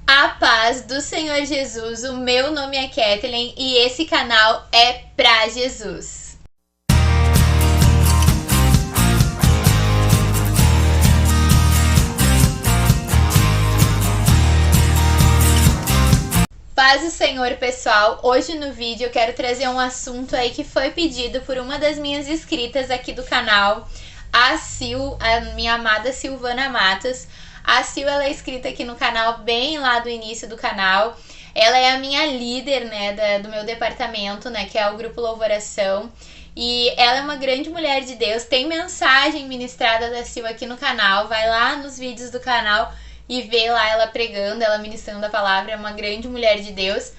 A paz do Senhor Jesus, o meu nome é Kathleen e esse canal é pra Jesus. Paz do Senhor, pessoal. Hoje no vídeo eu quero trazer um assunto aí que foi pedido por uma das minhas inscritas aqui do canal, a minha amada Silvana Matos. A Sil, ela é inscrita aqui no canal bem lá do início do canal. Ela é a minha líder, né, do meu departamento, né, que é o Grupo Louvoração. E ela é uma grande mulher de Deus. Tem mensagem ministrada da Sil aqui no canal. Vai lá nos vídeos do canal e vê lá ela pregando, ela ministrando a palavra. É uma grande mulher de Deus.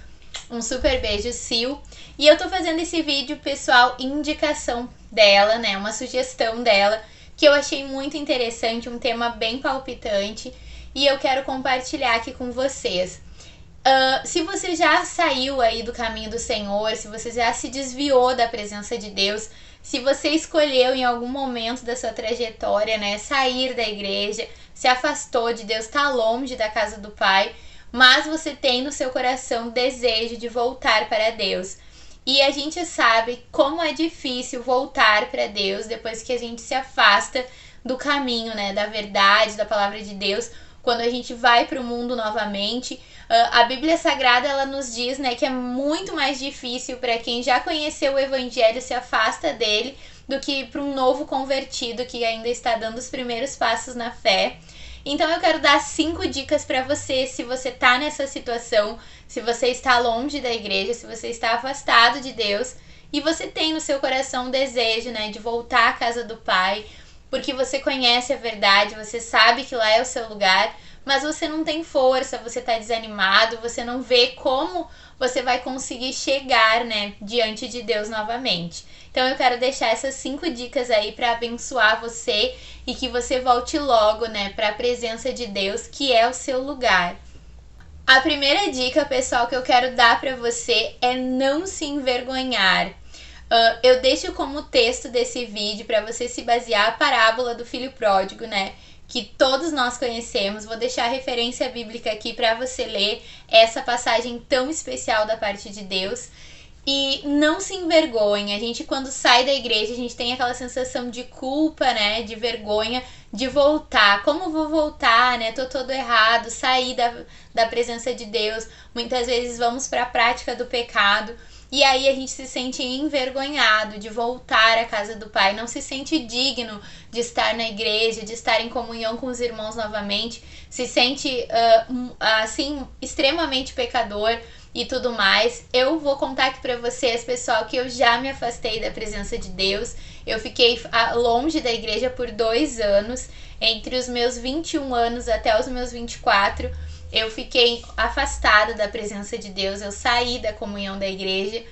Um super beijo, Sil. E eu tô fazendo esse vídeo, pessoal, indicação dela, né, uma sugestão dela, que eu achei muito interessante, um tema bem palpitante, e eu quero compartilhar aqui com vocês. Se você já saiu aí do caminho do Senhor, se você já se desviou da presença de Deus, se você escolheu em algum momento da sua trajetória, né, sair da igreja, se afastou de Deus, está longe da casa do Pai, mas você tem no seu coração desejo de voltar para Deus. E a gente sabe como é difícil voltar para Deus depois que a gente se afasta do caminho, né, da verdade, da palavra de Deus, quando a gente vai para o mundo novamente. A Bíblia Sagrada, ela nos diz, né, que é muito mais difícil para quem já conheceu o Evangelho, se afasta dele, do que para um novo convertido que ainda está dando os primeiros passos na fé. Então eu quero dar 5 dicas para você, se você tá nessa situação, se você está longe da igreja, se você está afastado de Deus e você tem no seu coração um desejo, né, de voltar à casa do Pai, porque você conhece a verdade, você sabe que lá é o seu lugar, mas você não tem força, você tá desanimado, você não vê como você vai conseguir chegar, né, diante de Deus novamente. Então eu quero deixar essas 5 dicas aí para abençoar você e que você volte logo, né, para a presença de Deus, que é o seu lugar. A primeira dica, pessoal, que eu quero dar para você é não se envergonhar. Eu deixo como texto desse vídeo para você se basear a parábola do filho pródigo, né, que todos nós conhecemos. Vou deixar a referência bíblica aqui para você ler essa passagem tão especial da parte de Deus. E não se envergonhe. A gente, quando sai da igreja, a gente tem aquela sensação de culpa, né, de vergonha, de voltar. Como vou voltar, né, tô todo errado, sair da presença de Deus. Muitas vezes vamos para a prática do pecado e aí a gente se sente envergonhado de voltar à casa do Pai, não se sente digno de estar na igreja, de estar em comunhão com os irmãos novamente, se sente assim, extremamente pecador e tudo mais. Eu vou contar aqui pra vocês, pessoal, que eu já me afastei da presença de Deus. Eu fiquei longe da igreja por 2 anos, entre os meus 21 anos até os meus 24, eu fiquei afastada da presença de Deus, eu saí da comunhão da igreja.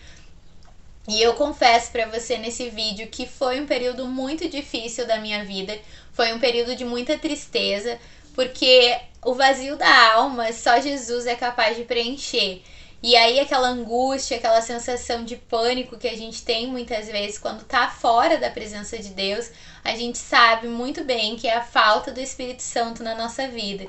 E eu confesso pra você nesse vídeo que foi um período muito difícil da minha vida, foi um período de muita tristeza, porque o vazio da alma só Jesus é capaz de preencher. E aí aquela angústia, aquela sensação de pânico que a gente tem muitas vezes quando tá fora da presença de Deus, a gente sabe muito bem que é a falta do Espírito Santo na nossa vida.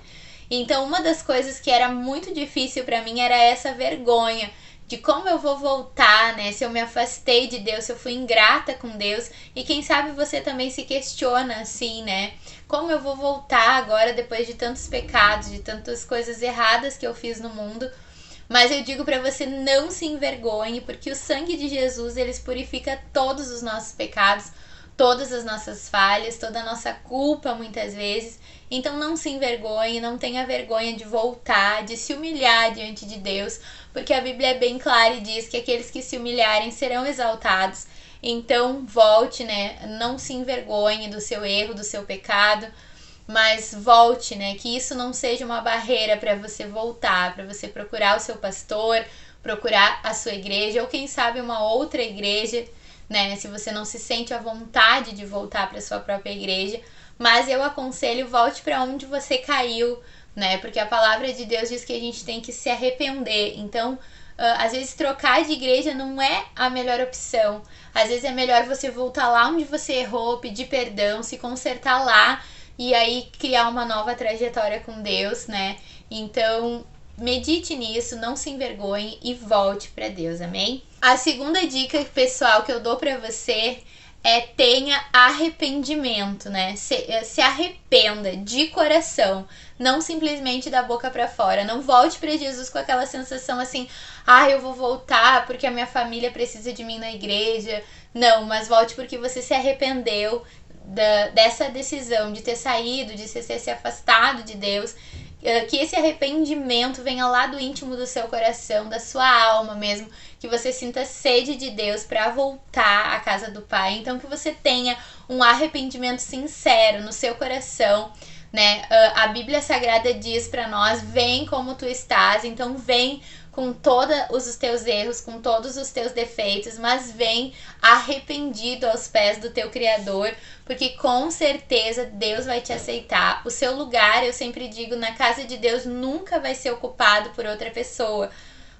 Então uma das coisas que era muito difícil pra mim era essa vergonha de como eu vou voltar, né, se eu me afastei de Deus, se eu fui ingrata com Deus. E quem sabe você também se questiona assim, né, como eu vou voltar agora depois de tantos pecados, de tantas coisas erradas que eu fiz no mundo. Mas eu digo pra você, não se envergonhe, porque o sangue de Jesus, ele purifica todos os nossos pecados, todas as nossas falhas, toda a nossa culpa muitas vezes. Então não se envergonhe, não tenha vergonha de voltar, de se humilhar diante de Deus, porque a Bíblia é bem clara e diz que aqueles que se humilharem serão exaltados. Então volte, né, não se envergonhe do seu erro, do seu pecado, mas volte, né, que isso não seja uma barreira para você voltar, para você procurar o seu pastor, procurar a sua igreja, ou quem sabe uma outra igreja, né, se você não se sente à vontade de voltar para sua própria igreja. Mas eu aconselho, volte para onde você caiu, né, porque a palavra de Deus diz que a gente tem que se arrepender. Então, às vezes trocar de igreja não é a melhor opção. Às vezes é melhor você voltar lá onde você errou, pedir perdão, se consertar lá, e aí criar uma nova trajetória com Deus, né? Então, medite nisso, não se envergonhe e volte para Deus, amém? A segunda dica, pessoal, que eu dou para você é tenha arrependimento, né? Se arrependa de coração, não simplesmente da boca para fora. Não volte para Jesus com aquela sensação assim, eu vou voltar porque a minha família precisa de mim na igreja. Não, mas volte porque você se arrependeu dessa decisão de ter saído, de ter se afastado de Deus. Que esse arrependimento venha lá do íntimo do seu coração, da sua alma mesmo, que você sinta sede de Deus para voltar à casa do Pai. Então que você tenha um arrependimento sincero no seu coração, né? A Bíblia Sagrada diz para nós, vem como tu estás, então vem com todos os teus erros, com todos os teus defeitos, mas vem arrependido aos pés do teu Criador, porque com certeza Deus vai te aceitar. O seu lugar, eu sempre digo, na casa de Deus nunca vai ser ocupado por outra pessoa,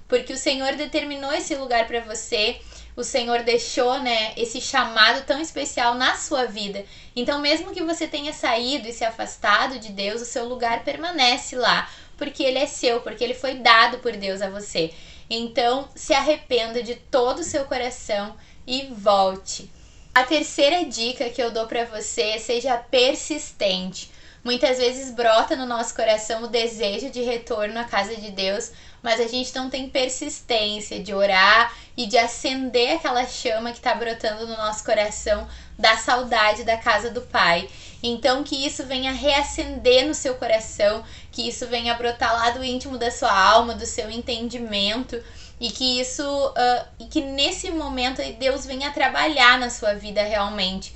porque o Senhor determinou esse lugar para você, o Senhor deixou, né, esse chamado tão especial na sua vida. Então, mesmo que você tenha saído e se afastado de Deus, o seu lugar permanece lá, porque ele é seu, porque ele foi dado por Deus a você. Então, se arrependa de todo o seu coração e volte. A terceira dica que eu dou para você é seja persistente. Muitas vezes brota no nosso coração o desejo de retorno à casa de Deus, mas a gente não tem persistência de orar e de acender aquela chama que está brotando no nosso coração da saudade da casa do Pai. Então que isso venha reacender no seu coração, que isso venha brotar lá do íntimo da sua alma, do seu entendimento, e que isso e que nesse momento Deus venha trabalhar na sua vida realmente.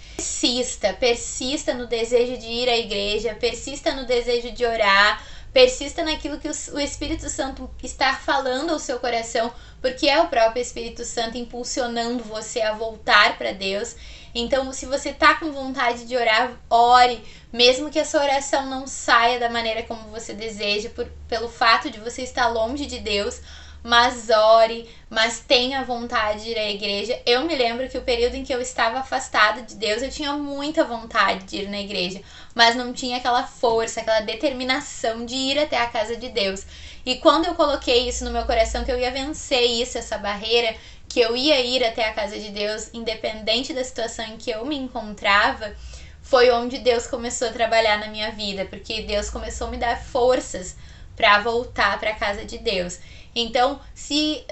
Persista no desejo de ir à igreja, persista no desejo de orar, persista naquilo que o Espírito Santo está falando ao seu coração, porque é o próprio Espírito Santo impulsionando você a voltar para Deus. Então, se você tá com vontade de orar, ore, mesmo que a sua oração não saia da maneira como você deseja, pelo fato de você estar longe de Deus, mas ore, mas tenha vontade de ir à igreja. Eu me lembro que o período em que eu estava afastada de Deus, eu tinha muita vontade de ir na igreja, mas não tinha aquela força, aquela determinação de ir até a casa de Deus. E quando eu coloquei isso no meu coração, que eu ia vencer isso, essa barreira, que eu ia ir até a casa de Deus, independente da situação em que eu me encontrava, foi onde Deus começou a trabalhar na minha vida, porque Deus começou a me dar forças para voltar para a casa de Deus. Então, se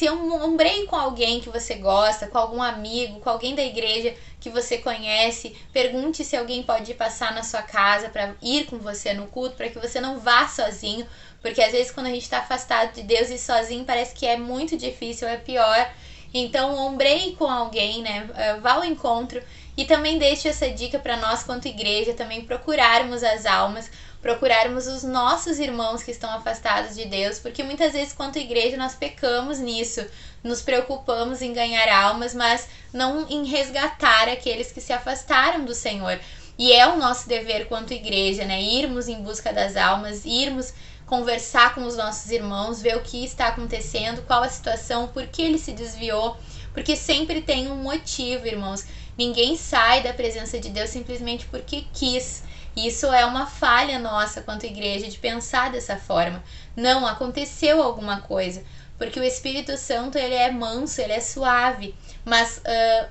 eu lembrei com alguém que você gosta, com algum amigo, com alguém da igreja que você conhece, pergunte se alguém pode passar na sua casa para ir com você no culto, para que você não vá sozinho, porque às vezes quando a gente está afastado de Deus e sozinho parece que é muito difícil, é pior. Então, ombreie com alguém, né? Vá ao encontro e também deixe essa dica para nós quanto igreja, também procurarmos as almas, procurarmos os nossos irmãos que estão afastados de Deus, porque muitas vezes quanto igreja nós pecamos nisso, nos preocupamos em ganhar almas, mas não em resgatar aqueles que se afastaram do Senhor. E é o nosso dever quanto igreja, né? Irmos em busca das almas, irmos conversar com os nossos irmãos, ver o que está acontecendo, qual a situação, por que ele se desviou, porque sempre tem um motivo, irmãos. Ninguém sai da presença de Deus simplesmente porque quis. Isso é uma falha nossa quanto igreja de pensar dessa forma. Não, aconteceu alguma coisa, porque o Espírito Santo ele é manso, ele é suave, mas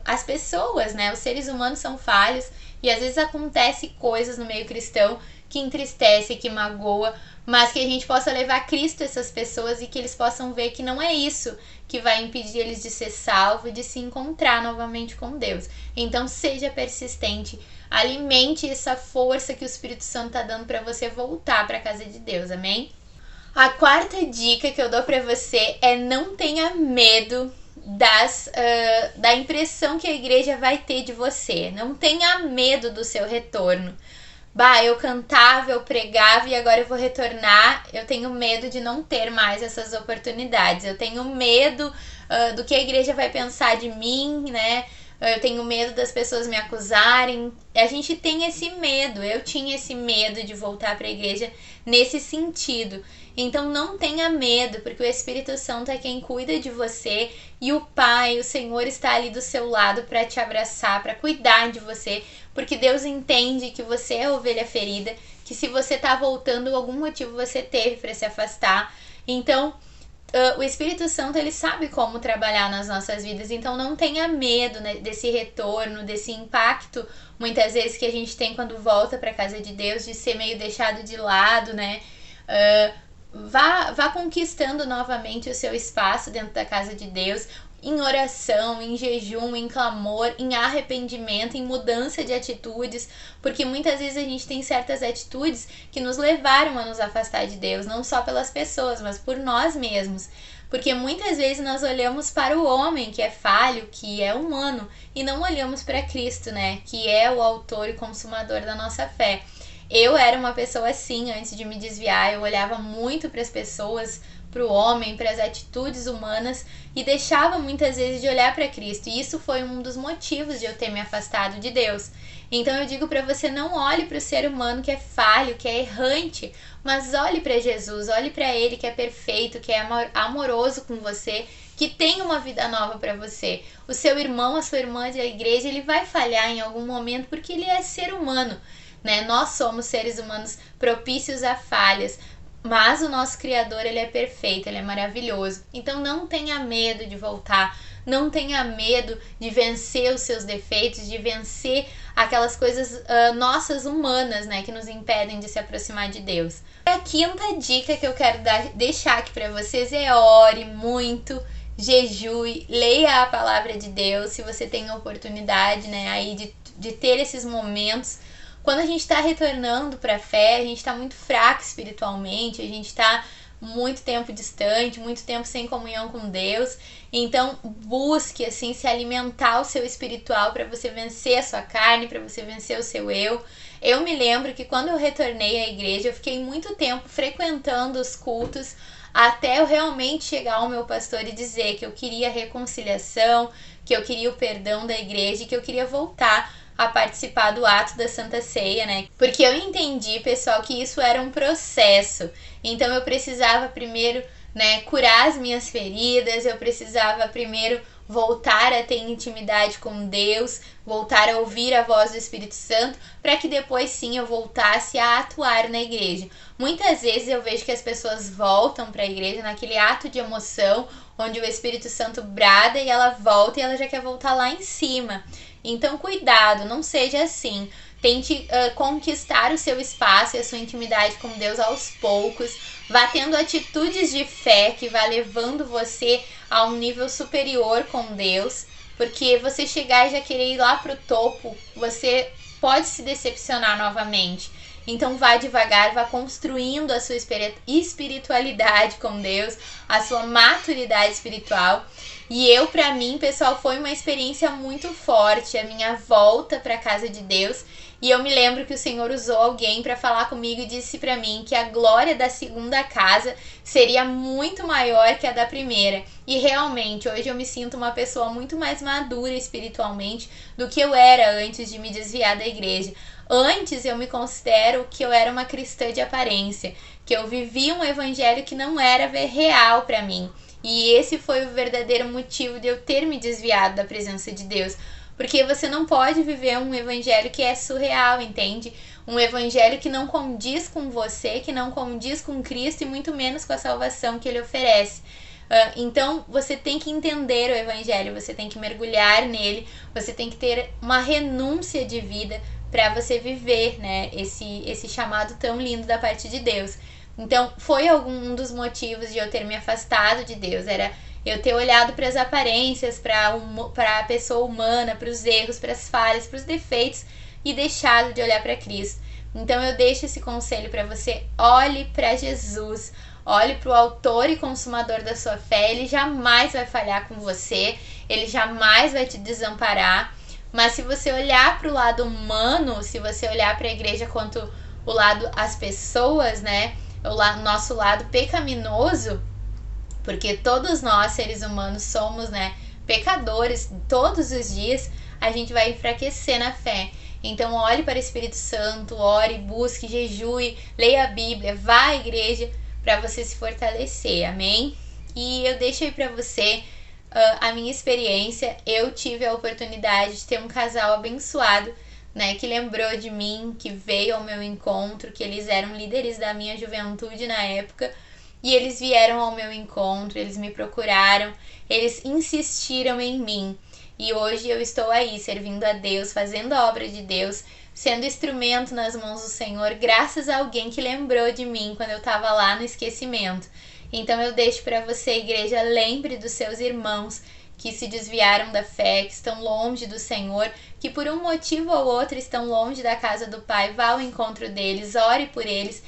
as pessoas, né, os seres humanos são falhos e às vezes acontece coisas no meio cristão que entristece, que magoa, mas que a gente possa levar Cristo a essas pessoas e que eles possam ver que não é isso que vai impedir eles de ser salvos e de se encontrar novamente com Deus. Então seja persistente, alimente essa força que o Espírito Santo está dando para você voltar para a casa de Deus, amém? A quarta dica que eu dou para você é não tenha medo da impressão que a igreja vai ter de você. Não tenha medo do seu retorno. Eu cantava, eu pregava e agora eu vou retornar. Eu tenho medo de não ter mais essas oportunidades. Eu tenho medo do que a igreja vai pensar de mim, né? Eu tenho medo das pessoas me acusarem. A gente tem esse medo. Eu tinha esse medo de voltar para a igreja nesse sentido. Então não tenha medo, porque o Espírito Santo é quem cuida de você e o Pai, o Senhor está ali do seu lado para te abraçar, para cuidar de você, porque Deus entende que você é a ovelha ferida que se você tá voltando, algum motivo você teve para se afastar. Então, o Espírito Santo, ele sabe como trabalhar nas nossas vidas, então não tenha medo, né, desse retorno, desse impacto, muitas vezes, que a gente tem quando volta para a casa de Deus, de ser meio deixado de lado, né? Vá conquistando novamente o seu espaço dentro da casa de Deus, em oração, em jejum, em clamor, em arrependimento, em mudança de atitudes, porque muitas vezes a gente tem certas atitudes que nos levaram a nos afastar de Deus, não só pelas pessoas, mas por nós mesmos. Porque muitas vezes nós olhamos para o homem que é falho, que é humano, e não olhamos para Cristo, né? Que é o autor e consumador da nossa fé. Eu era uma pessoa assim antes de me desviar, eu olhava muito para as pessoas, para o homem, para as atitudes humanas e deixava muitas vezes de olhar para Cristo. E isso foi um dos motivos de eu ter me afastado de Deus. Então eu digo para você, não olhe para o ser humano que é falho, que é errante, mas olhe para Jesus, olhe para Ele que é perfeito, que é amoroso com você, que tem uma vida nova para você. O seu irmão, a sua irmã da igreja, ele vai falhar em algum momento porque ele é ser humano, né? Nós somos seres humanos propícios a falhas, mas o nosso Criador, ele é perfeito, ele é maravilhoso. Então não tenha medo de voltar, não tenha medo de vencer os seus defeitos, de vencer aquelas coisas nossas humanas, né, que nos impedem de se aproximar de Deus. A quinta dica que eu quero deixar aqui para vocês é: ore muito, jejue, leia a palavra de Deus, se você tem a oportunidade, né, aí de ter esses momentos. Quando a gente está retornando para a fé, a gente está muito fraco espiritualmente, a gente está muito tempo distante, muito tempo sem comunhão com Deus. Então, busque assim se alimentar o seu espiritual para você vencer a sua carne, para você vencer o seu eu. Eu me lembro que quando eu retornei à igreja, eu fiquei muito tempo frequentando os cultos até eu realmente chegar ao meu pastor e dizer que eu queria reconciliação, que eu queria o perdão da igreja e que eu queria voltar a participar do ato da Santa Ceia, né? Porque eu entendi, pessoal, que isso era um processo. Então eu precisava primeiro, né, curar as minhas feridas, eu precisava primeiro voltar a ter intimidade com Deus, voltar a ouvir a voz do Espírito Santo, para que depois sim eu voltasse a atuar na igreja. Muitas vezes eu vejo que as pessoas voltam para a igreja naquele ato de emoção, onde o Espírito Santo brada e ela volta e ela já quer voltar lá em cima. Então, cuidado, não seja assim. Tente conquistar o seu espaço e a sua intimidade com Deus aos poucos. Vá tendo atitudes de fé que vá levando você a um nível superior com Deus. Porque você chegar e já querer ir lá pro topo, você pode se decepcionar novamente. Então vá devagar, vá construindo a sua espiritualidade com Deus, a sua maturidade espiritual. E pra mim, pessoal, foi uma experiência muito forte, a minha volta para a casa de Deus. E eu me lembro que o Senhor usou alguém para falar comigo e disse para mim que a glória da segunda casa seria muito maior que a da primeira. E realmente, hoje eu me sinto uma pessoa muito mais madura espiritualmente do que eu era antes de me desviar da igreja. Antes eu me considero que eu era uma cristã de aparência, que eu vivia um evangelho que não era real para mim. E esse foi o verdadeiro motivo de eu ter me desviado da presença de Deus. Porque você não pode viver um evangelho que é surreal, entende? Um evangelho que não condiz com você, que não condiz com Cristo e muito menos com a salvação que Ele oferece. Então você tem que entender o evangelho, você tem que mergulhar nele, você tem que ter uma renúncia de vida para você viver, né, esse chamado tão lindo da parte de Deus. Então foi um dos motivos de eu ter me afastado de Deus, era eu ter olhado para as aparências, para a pessoa humana, para os erros, para as falhas, para os defeitos e deixado de olhar para Cristo. Então eu deixo esse conselho para você: olhe para Jesus, olhe para o autor e consumador da sua fé. Ele jamais vai falhar com você, ele jamais vai te desamparar. Mas se você olhar para o lado humano, se você olhar para a igreja quanto o lado, as pessoas, né, o nosso lado pecaminoso, porque todos nós, seres humanos, somos, né, pecadores todos os dias, a gente vai enfraquecer na fé. Então olhe para o Espírito Santo, ore, busque, jejue, leia a Bíblia, vá à igreja para você se fortalecer, amém? E eu deixo aí para você a minha experiência. Eu tive a oportunidade de ter um casal abençoado né, que lembrou de mim, que veio ao meu encontro, que eles eram líderes da minha juventude na época, e eles vieram ao meu encontro, eles me procuraram, eles insistiram em mim. E hoje eu estou aí, servindo a Deus, fazendo a obra de Deus, sendo instrumento nas mãos do Senhor, graças a alguém que lembrou de mim quando eu estava lá no esquecimento. Então eu deixo para você, igreja, lembre dos seus irmãos que se desviaram da fé, que estão longe do Senhor, que por um motivo ou outro estão longe da casa do Pai. Vá ao encontro deles, ore por eles,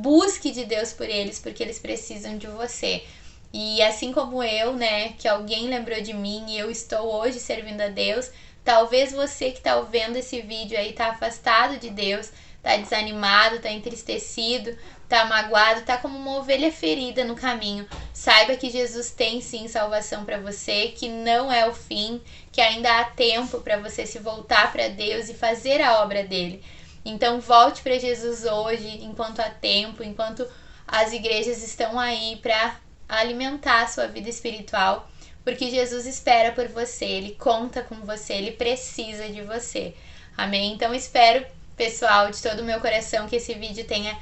busque de Deus por eles, porque eles precisam de você. E assim como eu, né, que alguém lembrou de mim e eu estou hoje servindo a Deus, talvez você que está vendo esse vídeo aí está afastado de Deus, está desanimado, está entristecido, está magoado, está como uma ovelha ferida no caminho. Saiba que Jesus tem sim salvação para você, que não é o fim, que ainda há tempo para você se voltar para Deus e fazer a obra dele. Então volte para Jesus hoje, enquanto há tempo, enquanto as igrejas estão aí para alimentar a sua vida espiritual, porque Jesus espera por você, Ele conta com você, Ele precisa de você. Amém? Então espero, pessoal, de todo o meu coração que esse vídeo tenha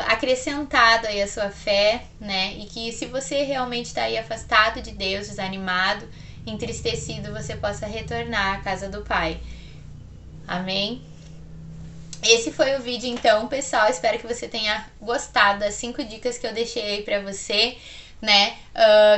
acrescentado aí a sua fé, né? E que se você realmente está aí afastado de Deus, desanimado, entristecido, você possa retornar à casa do Pai. Amém? Esse foi o vídeo então, pessoal. Espero que você tenha gostado das 5 dicas que eu deixei aí pra você, né?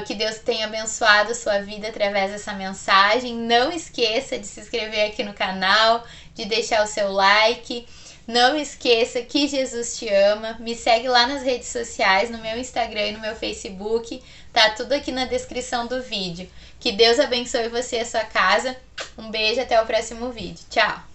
Que Deus tenha abençoado a sua vida através dessa mensagem. Não esqueça de se inscrever aqui no canal, de deixar o seu like. Não esqueça que Jesus te ama. Me segue lá nas redes sociais, no meu Instagram e no meu Facebook. Tá tudo aqui na descrição do vídeo. Que Deus abençoe você e a sua casa. Um beijo, até o próximo vídeo. Tchau!